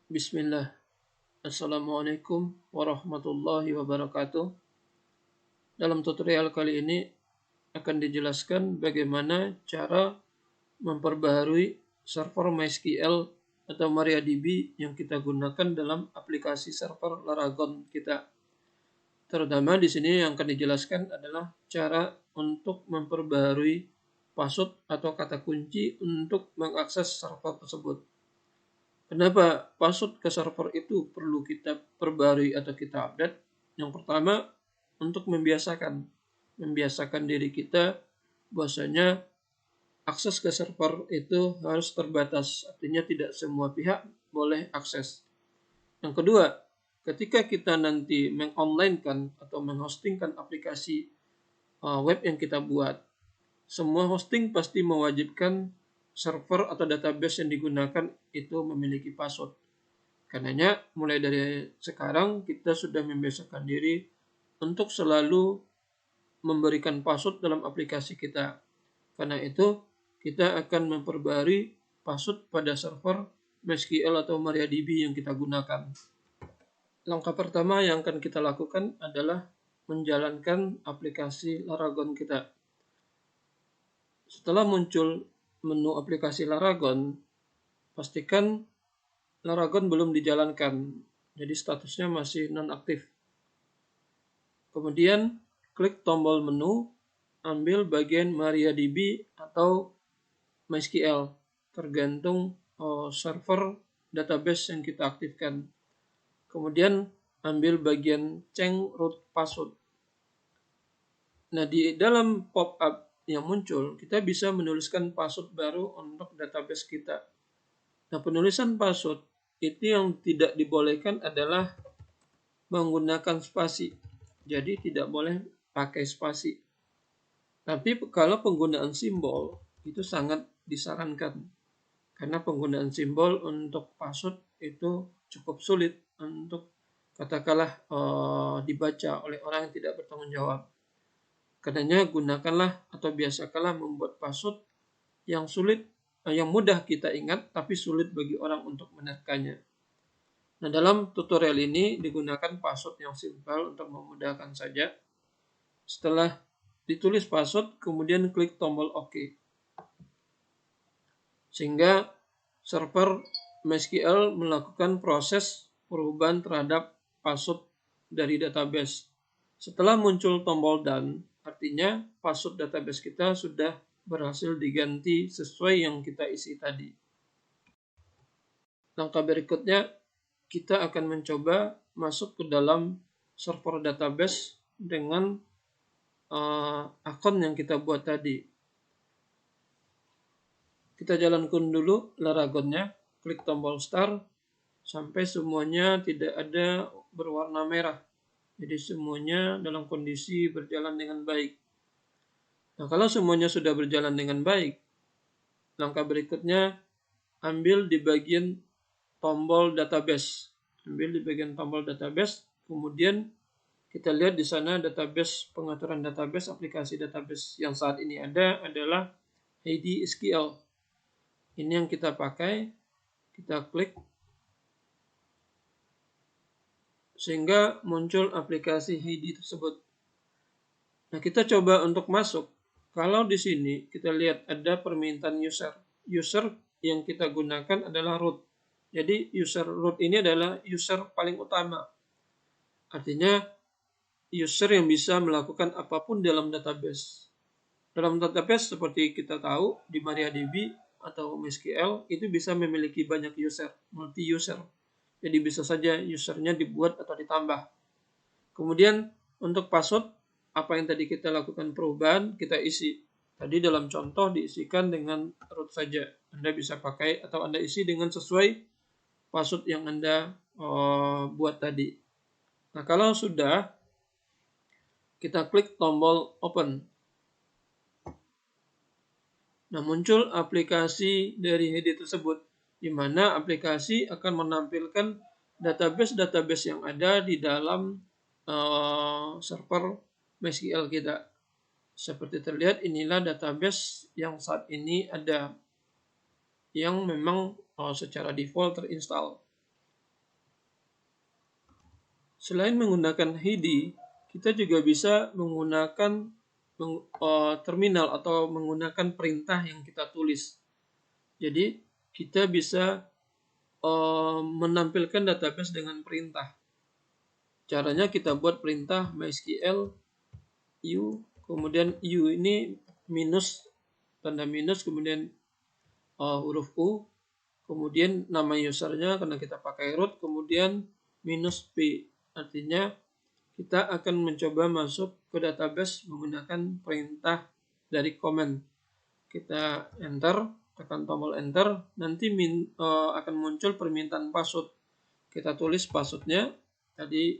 Bismillah. Assalamualaikum warahmatullahi wabarakatuh. Dalam tutorial kali ini akan dijelaskan bagaimana cara memperbaharui server MySQL atau MariaDB yang kita gunakan dalam aplikasi server Laragon kita. Terutama di sini yang akan dijelaskan adalah cara untuk memperbaharui password atau kata kunci untuk mengakses server tersebut. Kenapa password ke server itu perlu kita perbarui atau kita update? Yang pertama, untuk membiasakan diri kita bahwasanya akses ke server itu harus terbatas, artinya tidak semua pihak boleh akses. Yang kedua, ketika kita nanti mengonlinekan atau menghostingkan aplikasi web yang kita buat, semua hosting pasti mewajibkan server atau database yang digunakan itu memiliki password. Karenanya mulai dari sekarang kita sudah membiasakan diri untuk selalu memberikan password dalam aplikasi kita. Karena itu kita akan memperbarui password pada server MySQL atau MariaDB yang kita gunakan. Langkah pertama yang akan kita lakukan adalah menjalankan aplikasi Laragon kita. Setelah muncul menu aplikasi Laragon, pastikan Laragon belum dijalankan, jadi statusnya masih nonaktif. Kemudian klik tombol menu, ambil bagian MariaDB atau MySQL, tergantung server database yang kita aktifkan. Kemudian ambil bagian change root password. Nah, di dalam pop-up yang muncul, kita bisa menuliskan password baru untuk database kita. Nah, penulisan password itu yang tidak dibolehkan adalah menggunakan spasi. Jadi tidak boleh pakai spasi. Tapi kalau penggunaan simbol itu sangat disarankan. Karena penggunaan simbol untuk password itu cukup sulit untuk katakanlah dibaca oleh orang yang tidak bertanggung jawab. Karenanya gunakanlah atau biasakanlah membuat password yang sulit, yang mudah kita ingat tapi sulit bagi orang untuk menerkanya. Nah, dalam tutorial ini digunakan password yang simpel untuk memudahkan saja. Setelah ditulis password, kemudian klik tombol OK. Sehingga server MySQL melakukan proses perubahan terhadap password dari database. Setelah muncul tombol Done, artinya password database kita sudah berhasil diganti sesuai yang kita isi tadi. Langkah berikutnya, kita akan mencoba masuk ke dalam server database dengan akun yang kita buat tadi. Kita jalankan dulu Laragonnya, klik tombol start sampai semuanya tidak ada berwarna merah. Jadi semuanya dalam kondisi berjalan dengan baik. Nah, kalau semuanya sudah berjalan dengan baik, langkah berikutnya ambil di bagian tombol database. Ambil di bagian tombol database, kemudian kita lihat di sana database, pengaturan database, aplikasi database yang saat ini ada adalah HeidiSQL. Ini yang kita pakai, kita klik sehingga muncul aplikasi Heidi tersebut. Nah, kita coba untuk masuk. Kalau di sini kita lihat ada permintaan user. User yang kita gunakan adalah root. Jadi user root ini adalah user paling utama. Artinya user yang bisa melakukan apapun dalam database. Dalam database seperti kita tahu di MariaDB atau MySQL itu bisa memiliki banyak user, multi user. Jadi bisa saja usernya dibuat atau ditambah. Kemudian untuk password, apa yang tadi kita lakukan perubahan, kita isi. Tadi dalam contoh diisikan dengan root saja. Anda bisa pakai atau Anda isi dengan sesuai password yang Anda buat tadi. Nah, kalau sudah, kita klik tombol open. Nah, muncul aplikasi dari Heidi tersebut, di mana aplikasi akan menampilkan database-database yang ada di dalam server MySQL kita. Seperti terlihat, inilah database yang saat ini ada, yang memang secara default terinstall. Selain menggunakan HIDI, kita juga bisa menggunakan terminal atau menggunakan perintah yang kita tulis. Jadi kita bisa menampilkan database dengan perintah. Caranya kita buat perintah MySQL u, kemudian u ini minus, tanda minus, kemudian huruf u, kemudian nama usernya karena kita pakai root, kemudian minus p. Artinya kita akan mencoba masuk ke database menggunakan perintah dari command. Kita enter, tekan tombol enter, nanti akan muncul permintaan password. Kita tulis passwordnya, tadi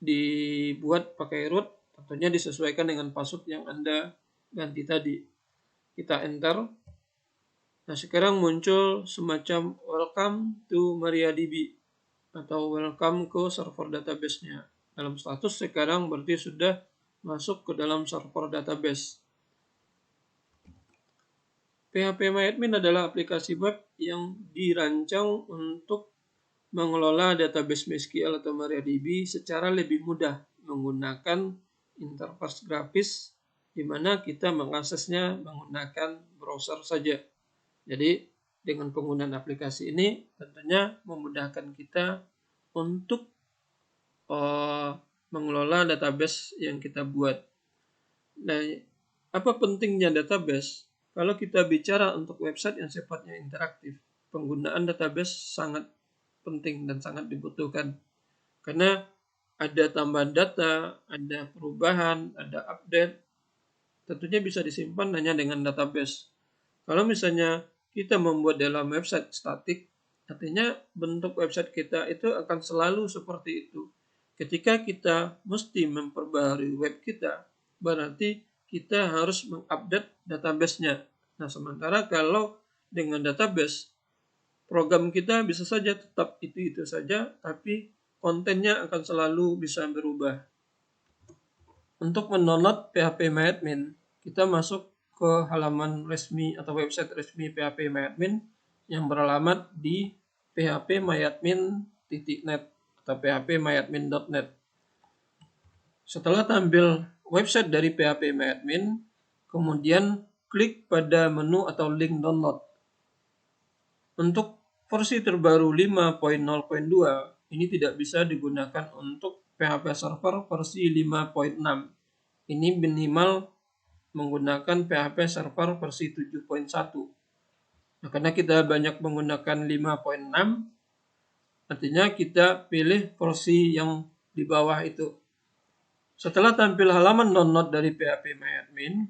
dibuat pakai root, tentunya disesuaikan dengan password yang Anda ganti tadi. Kita enter. Nah, sekarang muncul semacam welcome to MariaDB atau welcome ke server database-nya. Dalam status sekarang berarti sudah masuk ke dalam server database. PHPMyAdmin adalah aplikasi web yang dirancang untuk mengelola database MySQL atau MariaDB secara lebih mudah menggunakan interface grafis di mana kita mengaksesnya menggunakan browser saja. Jadi dengan penggunaan aplikasi ini tentunya memudahkan kita untuk mengelola database yang kita buat. Nah, apa pentingnya database? Kalau kita bicara untuk website yang sifatnya interaktif, penggunaan database sangat penting dan sangat dibutuhkan. Karena ada tambahan data, ada perubahan, ada update, tentunya bisa disimpan hanya dengan database. Kalau misalnya kita membuat dalam website statik, artinya bentuk website kita itu akan selalu seperti itu. Ketika kita mesti memperbaharui web kita, berarti kita harus mengupdate database-nya. Nah, sementara kalau dengan database, program kita bisa saja tetap itu saja, tapi kontennya akan selalu bisa berubah. Untuk mendownload PHPMyAdmin, kita masuk ke halaman resmi atau website resmi PHPMyAdmin yang beralamat di phpmyadmin.net atau phpmyadmin.net. Setelah tampil website dari PHPMyAdmin, kemudian klik pada menu atau link download. Untuk versi terbaru 5.0.2 ini tidak bisa digunakan untuk PHP Server versi 5.6. Ini minimal menggunakan PHP Server versi 7.1. Nah, karena kita banyak menggunakan 5.6, artinya kita pilih versi yang di bawah itu. Setelah tampil halaman download dari PHPMyAdmin,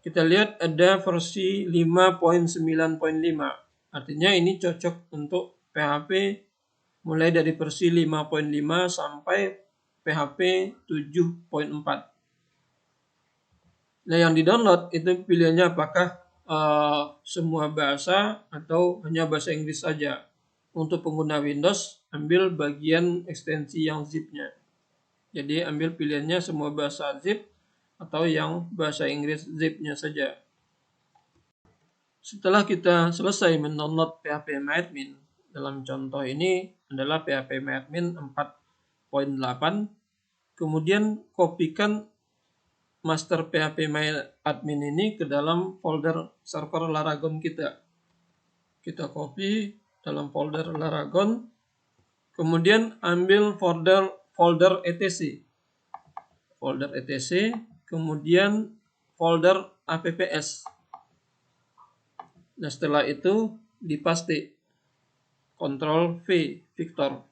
kita lihat ada versi 5.9.5. Artinya ini cocok untuk PHP mulai dari versi 5.5 sampai PHP 7.4. Nah, yang di-download itu pilihannya apakah semua bahasa atau hanya bahasa Inggris saja. Untuk pengguna Windows, ambil bagian ekstensi yang zip-nya. Jadi ambil pilihannya semua bahasa zip atau yang bahasa Inggris zip-nya saja. Setelah kita selesai mendownload PHPMyAdmin, dalam contoh ini adalah PHPMyAdmin 4.8, kemudian kopikan master PHPMyAdmin ini ke dalam folder server Laragon kita. Kita copy dalam folder Laragon, kemudian ambil folder etc, kemudian folder apps. Nah, setelah itu dipaste, Ctrl V, Victor.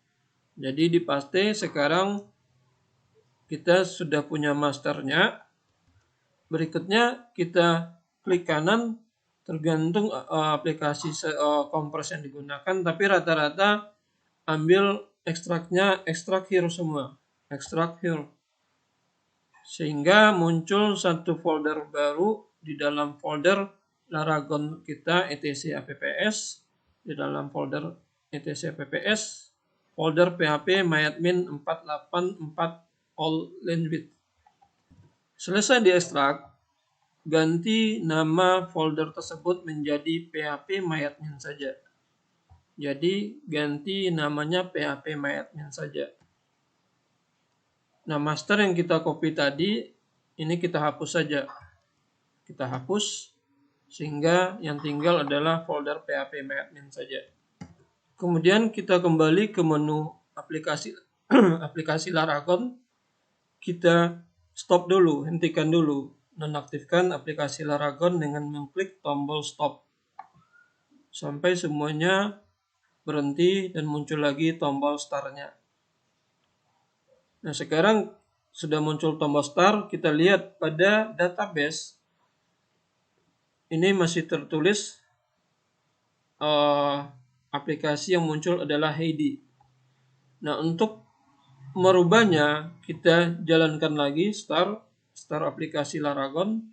Jadi dipaste, sekarang kita sudah punya masternya. Berikutnya kita klik kanan, tergantung aplikasi kompres yang digunakan, tapi rata-rata ambil ekstrak here semua, ekstrak here. Sehingga muncul satu folder baru di dalam folder Laragon kita etc apps, di dalam folder etc apps, folder PHPMyAdmin 484 all language. Selesai diekstrak, ganti nama folder tersebut menjadi PHPMyAdmin saja. Jadi ganti namanya PHPMyAdmin saja. Nah, master yang kita copy tadi, ini kita hapus saja. Kita hapus, sehingga yang tinggal adalah folder phpMyAdmin saja. Kemudian kita kembali ke menu aplikasi aplikasi Laragon. Kita stop dulu, hentikan dulu, nonaktifkan aplikasi Laragon dengan mengklik tombol stop sampai semuanya berhenti dan muncul lagi tombol start-nya. Nah, sekarang sudah muncul tombol start, kita lihat pada database ini masih tertulis aplikasi yang muncul adalah Heidi. Nah, untuk merubahnya kita jalankan lagi start aplikasi Laragon.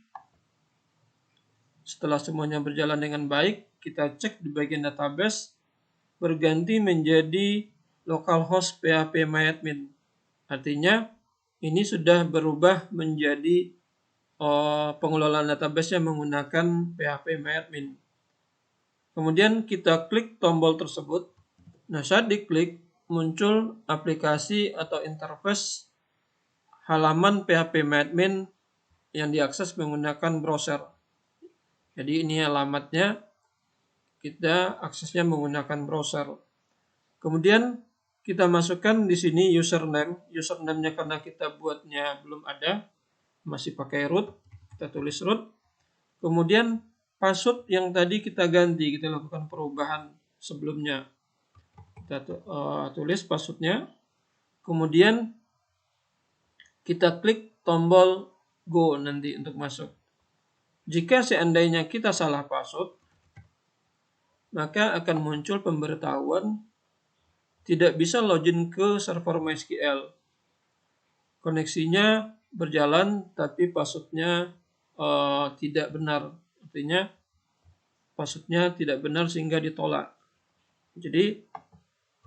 Setelah semuanya berjalan dengan baik, kita cek di bagian database berganti menjadi localhost phpMyAdmin. Artinya ini sudah berubah menjadi pengelolaan database yang menggunakan phpMyAdmin. Kemudian kita klik tombol tersebut. Nah, saat diklik muncul aplikasi atau interface halaman phpMyAdmin yang diakses menggunakan browser. Jadi ini alamatnya, kita aksesnya menggunakan browser. Kemudian kita masukkan di sini username. Username-nya karena kita buatnya belum ada, masih pakai root, kita tulis root. Kemudian password yang tadi kita ganti, kita lakukan perubahan sebelumnya. Kita tulis passwordnya. Kemudian kita klik tombol go nanti untuk masuk. Jika seandainya kita salah password, maka akan muncul pemberitahuan tidak bisa login ke server MySQL. Koneksinya berjalan tapi passwordnya tidak benar. Artinya passwordnya tidak benar sehingga ditolak. Jadi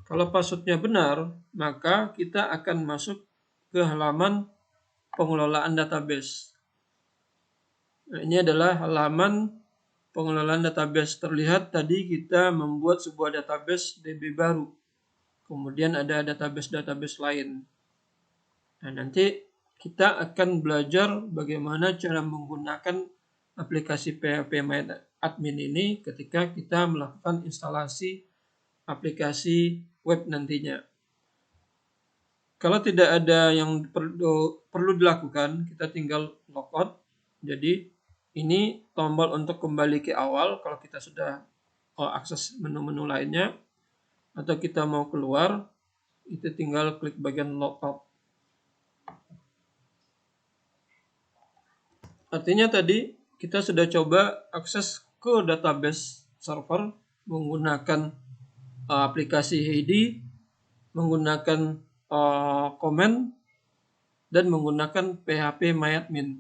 kalau passwordnya benar, maka kita akan masuk ke halaman pengelolaan database. Nah, ini adalah halaman pengelolaan database. Terlihat tadi kita membuat sebuah database DB baru. Kemudian ada database-database lain. Nah, nanti kita akan belajar bagaimana cara menggunakan aplikasi phpMyAdmin ini ketika kita melakukan instalasi aplikasi web nantinya. Kalau tidak ada yang perlu dilakukan, kita tinggal logout. Jadi ini tombol untuk kembali ke awal kalau kita sudah akses menu-menu lainnya, atau kita mau keluar, itu tinggal klik bagian logout. Artinya tadi kita sudah coba akses ke database server menggunakan aplikasi Heidi, menggunakan comment, dan menggunakan phpMyAdmin.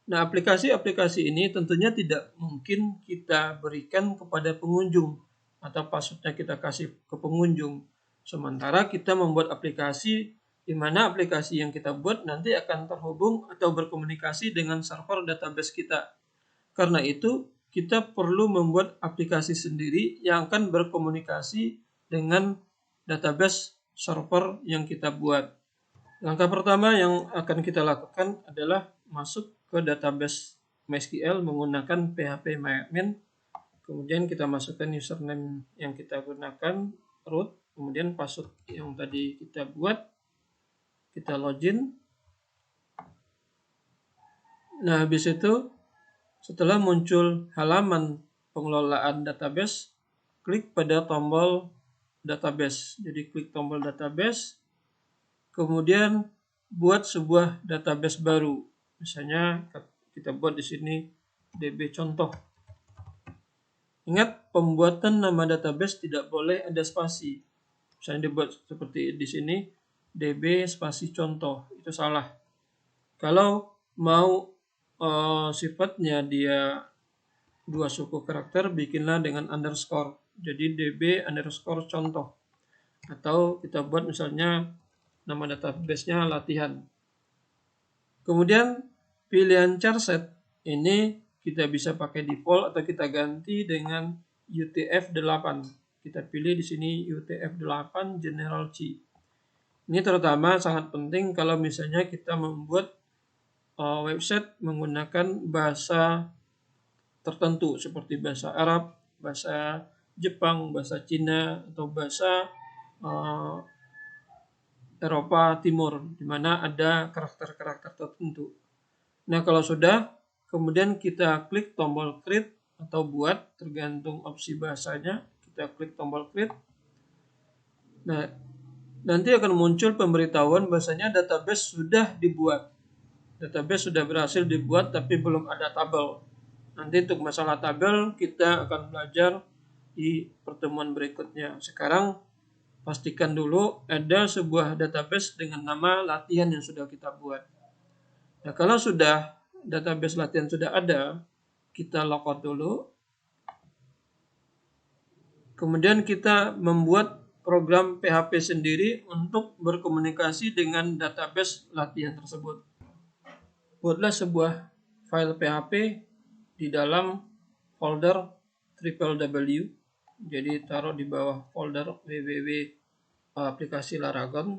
Nah, aplikasi-aplikasi ini tentunya tidak mungkin kita berikan kepada pengunjung atau passwordnya kita kasih ke pengunjung. Sementara kita membuat aplikasi di mana aplikasi yang kita buat nanti akan terhubung atau berkomunikasi dengan server database kita. Karena itu, kita perlu membuat aplikasi sendiri yang akan berkomunikasi dengan database server yang kita buat. Langkah pertama yang akan kita lakukan adalah masuk ke database MySQL menggunakan phpMyAdmin. Kemudian kita masukkan username yang kita gunakan, root, kemudian password yang tadi kita buat, kita login. Nah, habis itu setelah muncul halaman pengelolaan database, klik pada tombol database. Jadi klik tombol database, kemudian buat sebuah database baru. Misalnya kita buat di sini DB contoh. Ingat, pembuatan nama database tidak boleh ada spasi. Misalnya dibuat seperti di sini DB spasi contoh, itu salah. Kalau mau sifatnya dia 2 suku karakter, bikinlah dengan underscore. Jadi DB underscore contoh. Atau kita buat misalnya nama database-nya latihan. Kemudian pilihan charset ini kita bisa pakai default atau kita ganti dengan UTF-8. Kita pilih di sini UTF-8 General C. Ini terutama sangat penting kalau misalnya kita membuat website menggunakan bahasa tertentu seperti bahasa Arab, bahasa Jepang, bahasa Cina, atau bahasa uh, Eropa Timur, di mana ada karakter-karakter tertentu. Nah, kalau sudah, kemudian kita klik tombol create atau buat, tergantung opsi bahasanya. Kita klik tombol create. Nah, nanti akan muncul pemberitahuan bahasanya database sudah dibuat. Database sudah berhasil dibuat tapi belum ada tabel. Nanti untuk masalah tabel kita akan belajar di pertemuan berikutnya. Sekarang pastikan dulu ada sebuah database dengan nama latihan yang sudah kita buat. Nah, kalau sudah database latihan sudah ada, kita logout dulu. Kemudian kita membuat program PHP sendiri untuk berkomunikasi dengan database latihan tersebut. Buatlah sebuah file PHP di dalam folder www. Jadi taruh di bawah folder www aplikasi Laragon.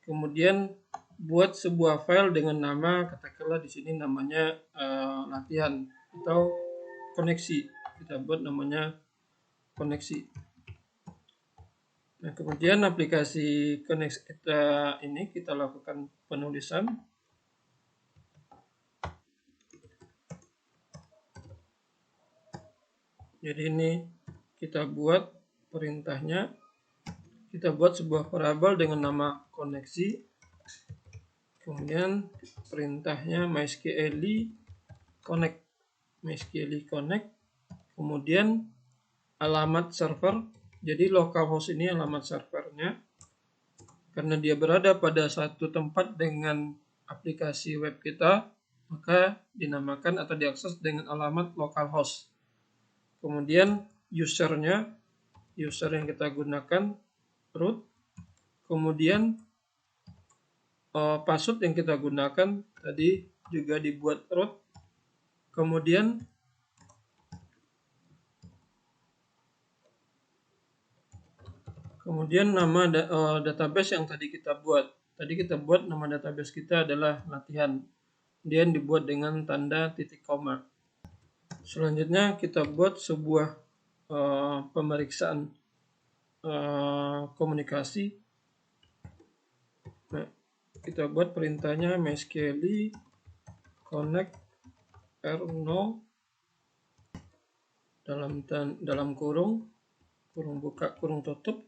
Kemudian buat sebuah file dengan nama, katakanlah di sini namanya latihan atau koneksi. Kita buat namanya koneksi. Nah, kemudian aplikasi koneksi kita ini kita lakukan penulisan. Jadi ini kita buat perintahnya. Kita buat sebuah variabel dengan nama koneksi. Kemudian perintahnya mysql connect. mysql connect. Kemudian alamat server. Jadi localhost ini alamat servernya. Karena dia berada pada satu tempat dengan aplikasi web kita, maka dinamakan atau diakses dengan alamat localhost. Kemudian usernya, user yang kita gunakan root. Kemudian password yang kita gunakan tadi juga dibuat root. Kemudian nama database yang tadi kita buat. Tadi kita buat nama database kita adalah latihan. Kemudian dibuat dengan tanda titik koma. Selanjutnya kita buat sebuah pemeriksaan komunikasi. Nah, kita buat perintahnya mysql connect r0 dalam kurung buka kurung tutup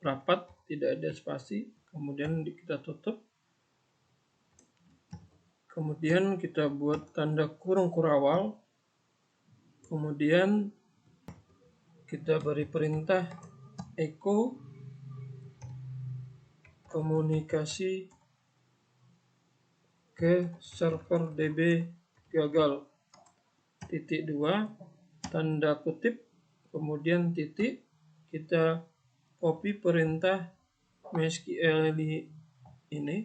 rapat, tidak ada spasi, kemudian kita tutup. Kemudian kita buat tanda kurung kurawal. Kemudian kita beri perintah echo komunikasi ke server DB gagal. Titik 2 tanda kutip, kemudian titik, kita copy perintah mysql ini.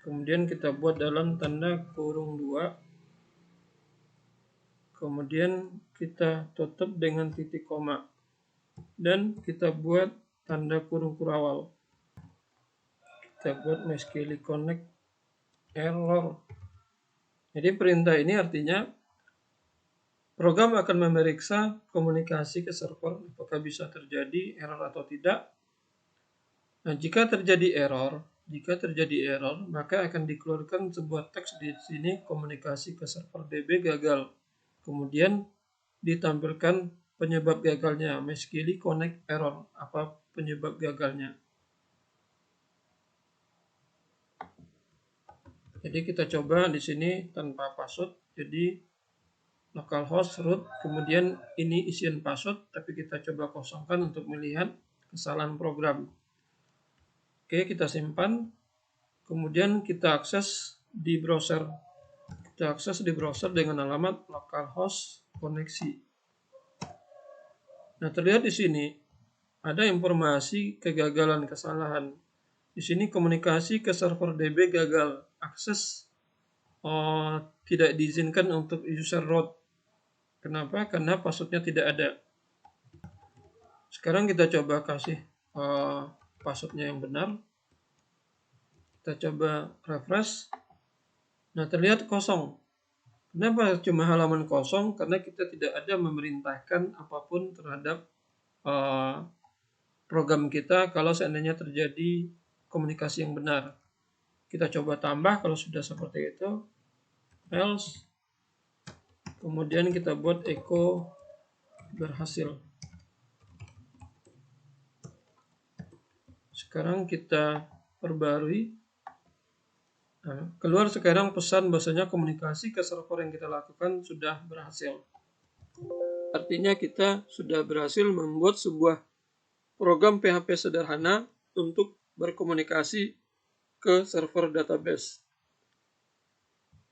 Kemudian kita buat dalam tanda kurung 2. Kemudian kita tutup dengan titik koma. Dan kita buat tanda kurung kurawal. Kita buat mysql connect error. Jadi perintah ini artinya program akan memeriksa komunikasi ke server apakah bisa terjadi error atau tidak. Nah, jika terjadi error, maka akan dikeluarkan sebuah teks di sini komunikasi ke server DB gagal. Kemudian ditampilkan penyebab gagalnya, mysql connect error, apa penyebab gagalnya. Jadi kita coba di sini tanpa password, jadi localhost root, kemudian ini isian password, tapi kita coba kosongkan untuk melihat kesalahan program. Oke, kita simpan, kemudian kita akses di browser. Kita akses di browser dengan alamat localhost koneksi. Nah, terlihat di sini ada informasi kegagalan kesalahan. Di sini komunikasi ke server DB gagal, akses tidak diizinkan untuk user root. Kenapa? Karena passwordnya tidak ada. Sekarang kita coba kasih passwordnya yang benar. Kita coba refresh. Nah, terlihat kosong. Kenapa cuma halaman kosong? Karena kita tidak ada memerintahkan apapun terhadap program kita kalau seandainya terjadi komunikasi yang benar. Kita coba tambah kalau sudah seperti itu. Else. Kemudian kita buat echo berhasil. Sekarang kita perbarui. Nah, keluar sekarang pesan bahwasanya komunikasi ke server yang kita lakukan sudah berhasil. Artinya kita sudah berhasil membuat sebuah program PHP sederhana untuk berkomunikasi ke server database.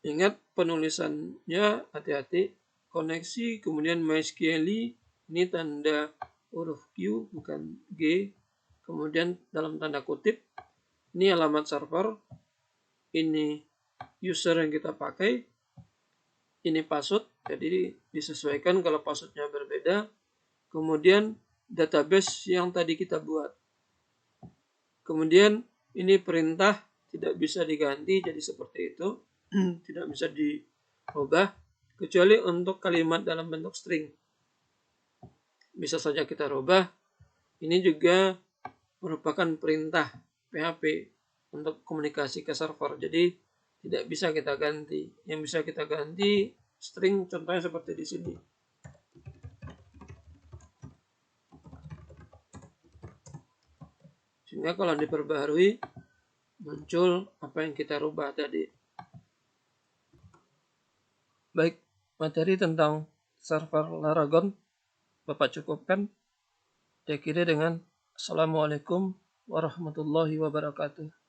Ingat penulisannya hati-hati. Koneksi, kemudian MySQL, ini tanda huruf Q bukan G. Kemudian dalam tanda kutip, ini alamat server. Ini user yang kita pakai, ini password, jadi disesuaikan kalau passwordnya berbeda. Kemudian database yang tadi kita buat. Kemudian ini perintah tidak bisa diganti, jadi seperti itu. Tidak bisa diubah, kecuali untuk kalimat dalam bentuk string. Bisa saja kita rubah. Ini juga merupakan perintah PHP untuk komunikasi ke server, jadi tidak bisa kita ganti. Yang bisa kita ganti string, contohnya seperti di sini. Sehingga kalau diperbaharui muncul apa yang kita rubah tadi. Baik, materi tentang server Laragon Bapak cukupkan. Diakhiri dengan Assalamualaikum warahmatullahi wabarakatuh.